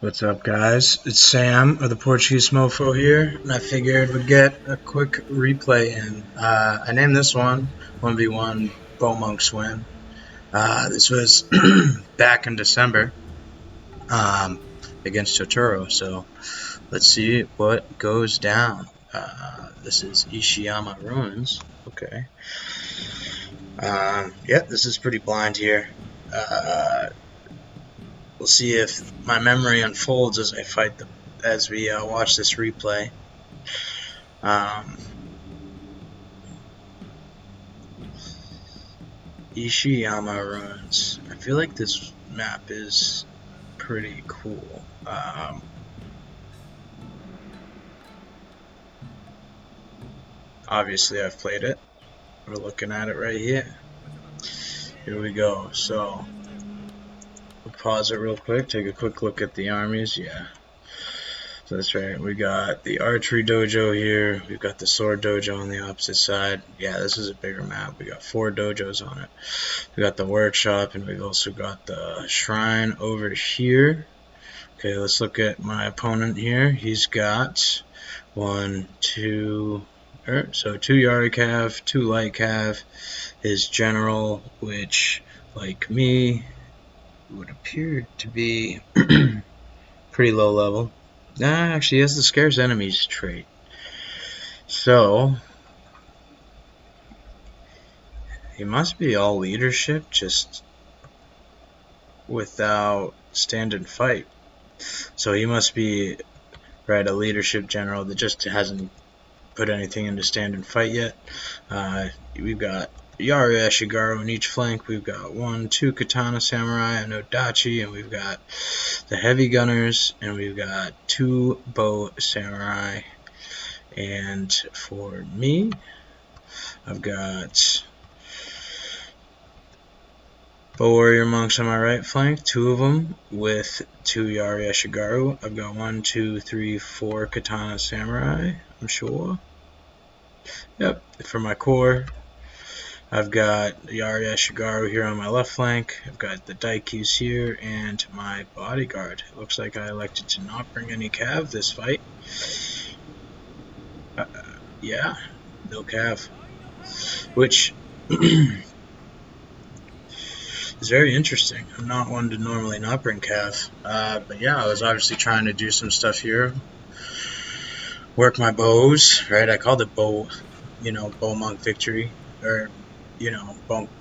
What's up, guys? It's Sam of the Portuguese Mofo here, and I figured we'd get a quick replay in. I named this one 1v1 Bowmonk's win. This was back in December against Totoro, so let's see what goes down. This is Ishiyama Ruins. Okay. Yeah, this is pretty blind here. We'll see if my memory unfolds as I fight as we watch this replay. Ishiyama Ruins. I feel like this map is pretty cool. Obviously, I've played it. We're looking at it right here. Here we go. So we'll pause it real quick, take a quick look at the armies. Yeah, so that's right. We got the archery dojo here. We've got the sword dojo on the opposite side. Yeah, this is a bigger map. We got 4 dojos on it. We got the workshop, and we've also got the shrine over here. Okay, let's look at my opponent here. He's got 2 Yari Cav, 2 light Cav. His general, which, like me, would appear to be pretty low level. Actually, he has the scarce enemies trait. So he must be all leadership, just without stand and fight. So he must be, right, a leadership general that just hasn't put anything into stand and fight yet. We've got Yari Ashigaru on each flank. We've got 2 Katana Samurai and Odachi, and we've got the Heavy Gunners, and we've got 2 Bow Samurai. And for me, I've got Bow Warrior Monks on my right flank, 2 of them with 2 Yari Ashigaru. I've got 1, 2, 3, 4 Katana Samurai, I'm sure. Yep, for my core, I've got Yari Ashigaru here on my left flank. I've got the Daikis here and my bodyguard. It looks like I elected to not bring any Cav this fight. Yeah, no Cav. Which is very interesting. I'm not one to normally not bring Cav. But yeah, I was obviously trying to do some stuff here. Work my bows, right? I called it bow, bow monk victory. Or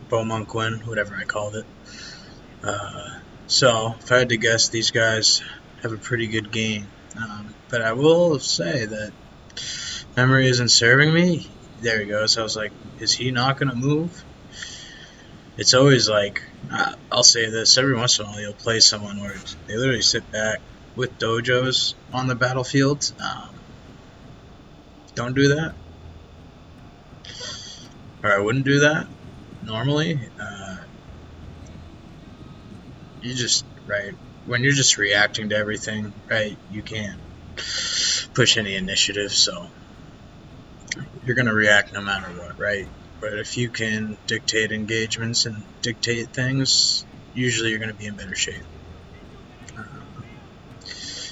bow monk win, whatever I called it. So, if I had to guess, these guys have a pretty good game. But I will say that memory isn't serving me. There he goes. I was like, is he not going to move? It's always like, I'll say this, every once in a while you'll play someone where they literally sit back with dojos on the battlefield. Don't do that. Or I wouldn't do that normally. You just, right, when you're just reacting to everything, right, you can't push any initiative, so you're going to react no matter what, right? But if you can dictate engagements and dictate things, usually you're going to be in better shape.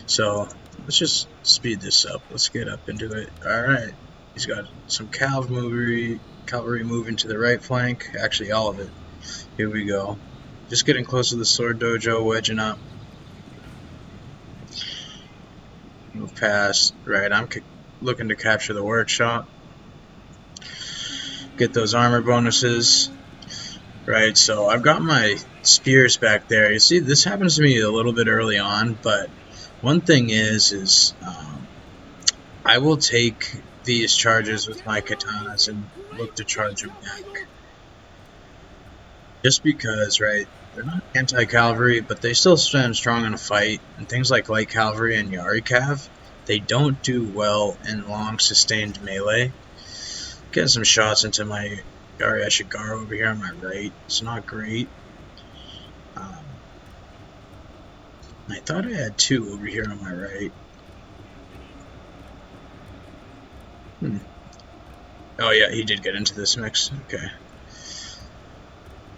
So let's just speed this up. Let's get up into it. Alright, he's got some cavalry moving to the right flank. Actually, all of it. Here we go. Just getting close to the sword dojo, wedging up. Move past. Right, I'm looking to capture the workshop. Get those armor bonuses. Right, so I've got my spears back there. You see, this happens to me a little bit early on, but one thing is I will take these charges with my katanas and look to charge them back. Just because, right, they're not anti-cavalry, but they still stand strong in a fight, and things like light cavalry and Yari Cav, they don't do well in long sustained melee. Getting some shots into my Yari Ashigaru over here on my right. It's not great. I thought I had 2 over here on my right. Oh yeah, he did get into this mix. Okay.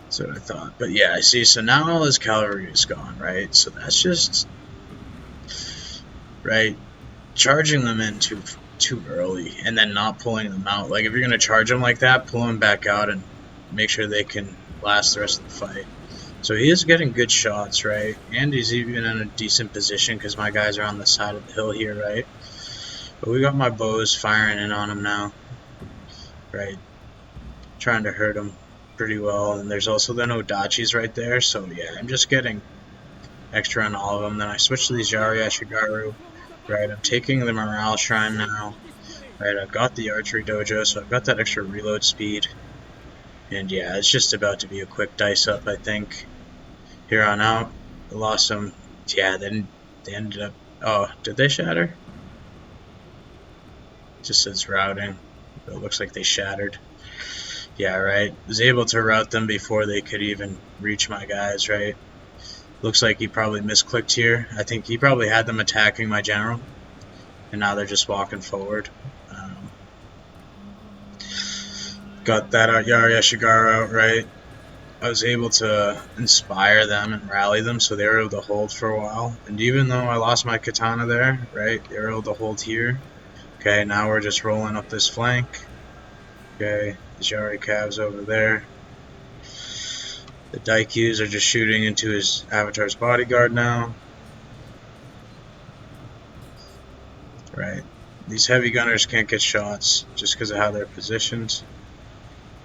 That's what I thought. But yeah, I see. So now all his cavalry is gone, right? So that's just right? Charging them in too early and then not pulling them out. Like if you're gonna charge them like that, pull them back out and make sure they can last the rest of the fight. So he is getting good shots, right? And he's even in a decent position because my guys are on the side of the hill here, right? But we got my bows firing in on him now, right? Trying to hurt him pretty well. And there's also the Odachis right there. So yeah, I'm just getting extra on all of them. Then I switch to these Yari Ashigaru, right? I'm taking the Morale Shrine now, right? I've got the Archery Dojo, so I've got that extra reload speed. And yeah, it's just about to be a quick dice up, I think. Here on out, I lost some. Yeah, then they ended up. Oh, did they shatter? It just says routing. But it looks like they shattered. Yeah, right. Was able to route them before they could even reach my guys, right? Looks like he probably misclicked here. I think he probably had them attacking my general, and now they're just walking forward. Got that Yari Ashigaru out, right? I was able to inspire them and rally them, so they were able to hold for a while. And even though I lost my katana there, right, they were able to hold here. Okay, now we're just rolling up this flank. Okay, the Yari Cavs over there. The Daikyus are just shooting into his avatar's bodyguard now. Right, these heavy gunners can't get shots just because of how they're positioned.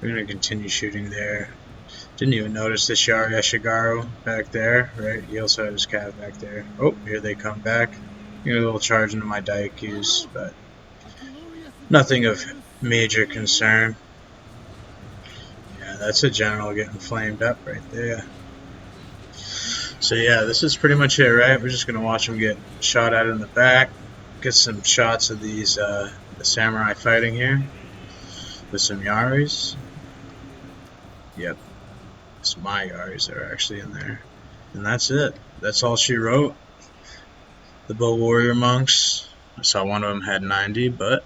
We're going to continue shooting there. Didn't even notice this Yari Ashigaru back there, right? He also had his cav back there. Oh, here they come back. Get a little charge into my Daikyus, but nothing of major concern. Yeah, that's a general getting flamed up right there. So yeah, this is pretty much it, right? We're just going to watch him get shot at in the back. Get some shots of these the samurai fighting here with some Yaris. Yep. It's my Yaris that are actually in there. And that's it. That's all she wrote. The Bow Warrior Monks. I saw one of them had 90, but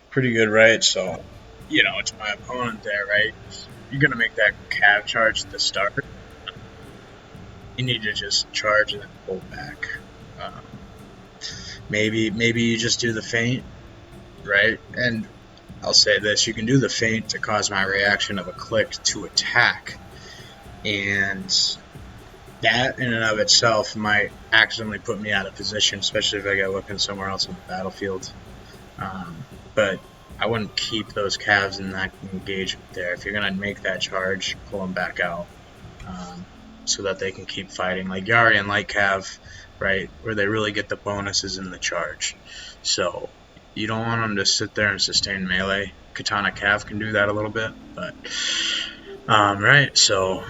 pretty good, right? So, you know, it's my opponent there, right? You're going to make that cav charge at the start. You need to just charge and then pull back. Maybe you just do the feint, right? And I'll say this, you can do the feint to cause my reaction of a click to attack, and that in and of itself might accidentally put me out of position, especially if I get looking somewhere else on the battlefield. But I wouldn't keep those calves in that engagement there. If you're going to make that charge, pull them back out so that they can keep fighting. Like Yari and Light Cav, right, where they really get the bonuses in the charge. So you don't want them to sit there and sustain melee. Katana Cav can do that a little bit, but right, so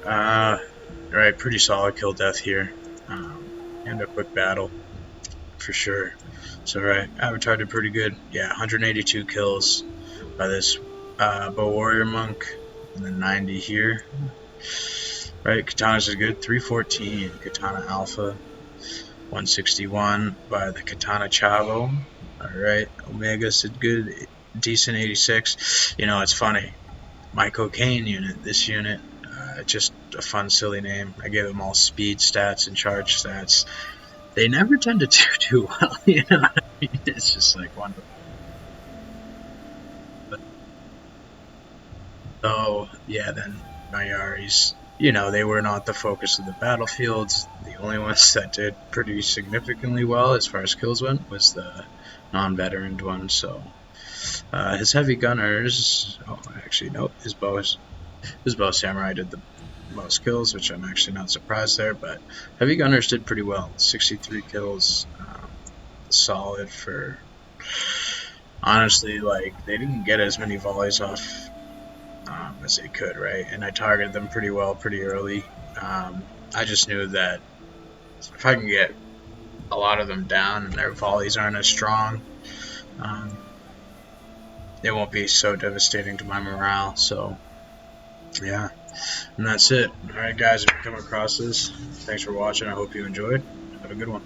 right, pretty solid kill death here, and a quick battle for sure. So right, Avatar did pretty good. Yeah, 182 kills by this Bow Warrior Monk, and then 90 here. Right, Katana's is good. 314 Katana Alpha, 161 by the Katana Chavo. Alright, Omega's did good, decent 86. You know, it's funny. My cocaine unit, this unit, just a fun, silly name. I gave them all speed stats and charge stats. They never tend to do too well, you know what I mean? It's just like wonderful. So, yeah, then my Yaris, you know, they were not the focus of the battlefields. The only ones that did pretty significantly well as far as kills went was the non-veteran one. So his heavy gunners, oh actually no, his bow samurai did the most kills, which I'm actually not surprised there, but heavy gunners did pretty well. 63 kills, solid for, honestly, like, they didn't get as many volleys off as they could, right? And I targeted them pretty well pretty early. I just knew that if I can get a lot of them down and their volleys aren't as strong, it won't be so devastating to my morale. So yeah, and that's it. Alright guys, if you come across this, thanks for watching. I hope you enjoyed. Have a good one.